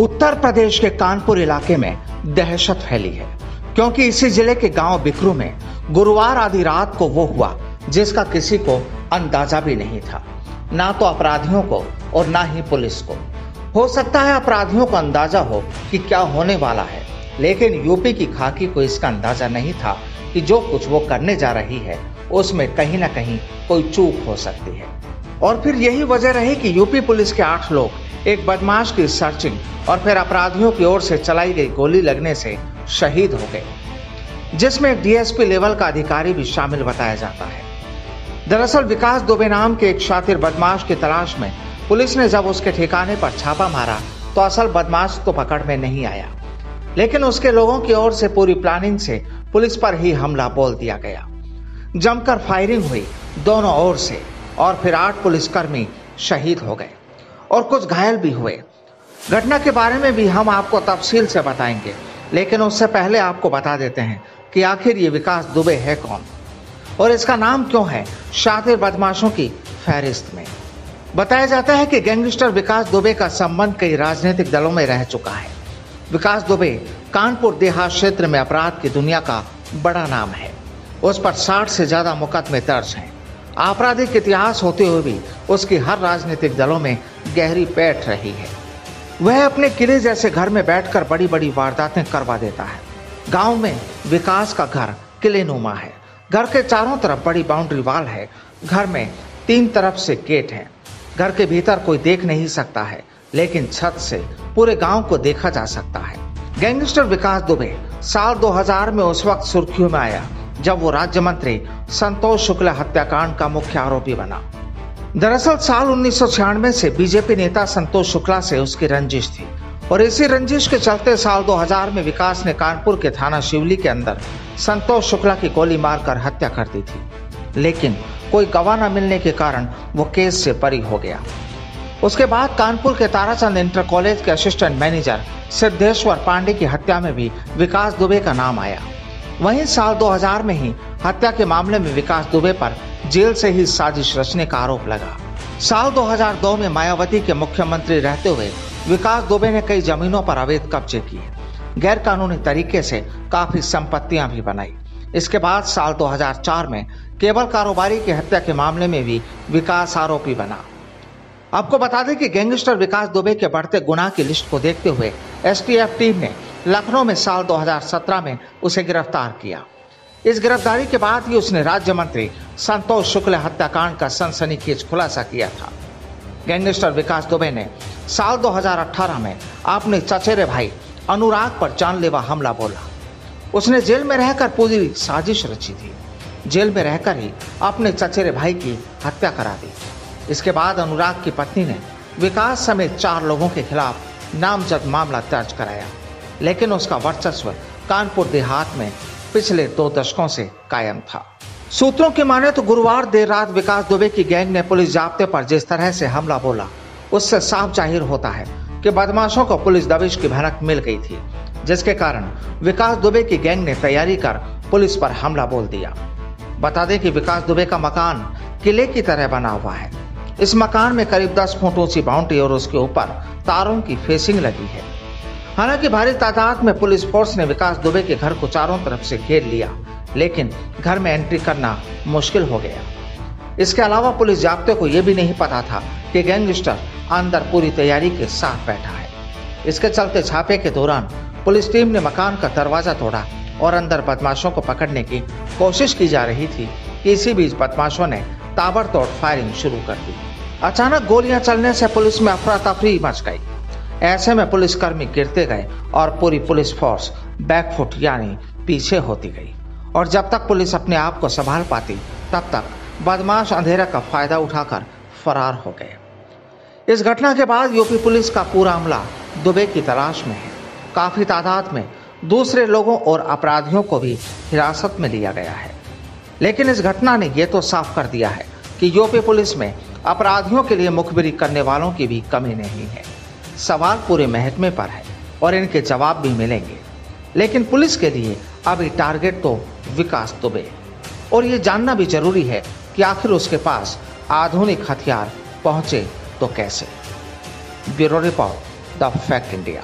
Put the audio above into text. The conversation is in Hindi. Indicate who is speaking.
Speaker 1: उत्तर प्रदेश के कानपुर इलाके में दहशत फैली है, क्योंकि इसी जिले के गांव बिकरू में गुरुवार आधी रात को वो हुआ जिसका किसी को अंदाजा भी नहीं था, ना तो अपराधियों को और ना ही पुलिस को। हो सकता है अपराधियों को अंदाजा हो कि क्या होने वाला है, लेकिन यूपी की खाकी को इसका अंदाजा नहीं था कि जो कुछ वो करने जा रही है उसमें कहीं ना कहीं कोई चूक हो सकती है। और फिर यही वजह रही कि यूपी पुलिस के 8 लोग एक बदमाश की सर्चिंग और फिर अपराधियों की ओर से चलाई गई गोली लगने से शहीद हो गए, जिसमें एक डीएसपी लेवल का अधिकारी भी शामिल बताया जाता है। दरअसल विकास दुबे नाम के एक शातिर बदमाश की तलाश में पुलिस ने जब उसके ठिकाने पर छापा मारा तो असल बदमाश तो पकड़ में नहीं आया, लेकिन उसके लोगों की ओर से पूरी प्लानिंग से पुलिस पर ही हमला बोल दिया गया। जमकर फायरिंग हुई दोनों ओर से और फिर 8 पुलिसकर्मी शहीद हो गए और कुछ घायल भी हुए। घटना के बारे में भी हम आपको तफसील से बताएंगे, लेकिन उससे पहले आपको बता देते हैं कि आखिर ये विकास दुबे है कौन और इसका नाम क्यों है शातिर बदमाशों की फहरिस्त में। बताया जाता है कि गैंगस्टर विकास दुबे का संबंध कई राजनीतिक दलों में रह चुका है। विकास दुबे कानपुर देहात क्षेत्र में अपराध की दुनिया का बड़ा नाम है। उस पर 60 से ज्यादा मुकदमे दर्ज हैं। आपराधिक इतिहास होते हुए भी उसकी हर राजनीतिक दलों में गहरी पैठ रही है। वह अपने किले जैसे घर में बैठकर बड़ी बड़ी वारदातें करवा देता है। गांव में विकास का घर किले नुमा है। घर के चारों तरफ बड़ी बाउंड्री वाल है। घर में 3 तरफ से गेट है। घर के भीतर कोई देख नहीं सकता है, लेकिन छत से पूरे गांव को देखा जा सकता है। गैंगस्टर विकास दुबे साल 2000 में उस वक्त सुर्खियों में आया जब वो राज्य मंत्री संतोष शुक्ला हत्याकांड का मुख्य आरोपी बना। दरअसल साल 1996 से बीजेपी नेता संतोष शुक्ला से उसकी रंजिश थी और इसी रंजिश के चलते साल 2000 में विकास ने कानपुर के थाना शिवली के अंदर संतोष शुक्ला की गोली मारकर हत्या कर दी थी, लेकिन कोई गवाह न मिलने के कारण वो केस से बरी हो गया। उसके बाद कानपुर के ताराचंद इंटर कॉलेज के असिस्टेंट मैनेजर सिद्धेश्वर पांडे की हत्या में भी विकास दुबे का नाम आया। वहीं साल 2000 में ही हत्या के मामले में विकास दुबे पर जेल से ही साजिश रचने का आरोप लगा। साल 2002 में मायावती के मुख्यमंत्री रहते हुए विकास दुबे ने कई जमीनों पर अवैध कब्जे किए, गैर कानूनी तरीके से काफी संपत्तियां भी बनाई। इसके बाद साल 2004 में केबल कारोबारी की हत्या के मामले में भी विकास आरोपी बना। आपको बता दें कि गैंगस्टर विकास दुबे के बढ़ते गुनाह की लिस्ट को देखते हुए एसटीएफ टीम ने लखनऊ में साल 2017 में उसे गिरफ्तार किया। इस गिरफ्तारी के बाद ही उसने राज्य मंत्री संतोष शुक्ला हत्याकांड का सनसनीखेज खुलासा किया था। गैंगस्टर विकास दुबे ने साल 2018 में अपने चचेरे भाई अनुराग पर जानलेवा हमला बोला। उसने जेल में रहकर पूरी साजिश रची थी। जेल में रहकर ही अपने चचेरे भाई की हत्या करा दी। इसके बाद अनुराग की पत्नी ने विकास समेत 4 लोगों के खिलाफ नामजद मामला दर्ज कराया, लेकिन उसका वर्चस्व कानपुर देहात में पिछले 2 दशकों से कायम था। सूत्रों की माने तो गुरुवार देर रात विकास दुबे की गैंग ने पुलिस जाब्ते पर जिस तरह से हमला बोला, उससे साफ जाहिर होता है कि बदमाशों को पुलिस दबिश की भनक मिल गई थी, जिसके कारण विकास दुबे की गैंग ने तैयारी कर पुलिस पर हमला बोल दिया। बता दें कि विकास दुबे का मकान किले की तरह बना हुआ है। इस मकान में करीब 10 फुट ऊंची बाउंड्री और उसके ऊपर तारों की फेसिंग लगी है। हालांकि भारी तादाद में पुलिस फोर्स ने विकास दुबे के घर को चारों तरफ से घेर लिया, लेकिन घर में एंट्री करना मुश्किल हो गया। इसके अलावा पुलिस जाब्ते को यह भी नहीं पता था कि गैंगस्टर अंदर पूरी तैयारी के साथ बैठा है। इसके चलते छापे के दौरान पुलिस टीम ने मकान का दरवाजा तोड़ा और अंदर बदमाशों को पकड़ने की कोशिश की जा रही थी कि इसी बीच बदमाशों ने ताबड़तोड़ फायरिंग शुरू कर दी। अचानक गोलियां चलने से पुलिस में अफरा तफरी मच गई। ऐसे में पुलिसकर्मी गिरते गए और पूरी पुलिस फोर्स बैकफुट यानी पीछे होती गई, और जब तक पुलिस अपने आप को संभाल पाती तब तक बदमाश अंधेरा का फायदा उठाकर फरार हो गए। इस घटना के बाद यूपी पुलिस का पूरा अमला दुबे की तलाश में है। काफी तादाद में दूसरे लोगों और अपराधियों को भी हिरासत में लिया गया है, लेकिन इस घटना ने यह तो साफ कर दिया है कि यूपी पुलिस में अपराधियों के लिए मुखबिरी करने वालों की भी कमी नहीं है। सवाल पूरे महकमे पर है और इनके जवाब भी मिलेंगे, लेकिन पुलिस के लिए अभी टारगेट तो विकास दुबे, और ये जानना भी जरूरी है कि आखिर उसके पास आधुनिक हथियार पहुंचे तो कैसे। Bureau report, the fact India.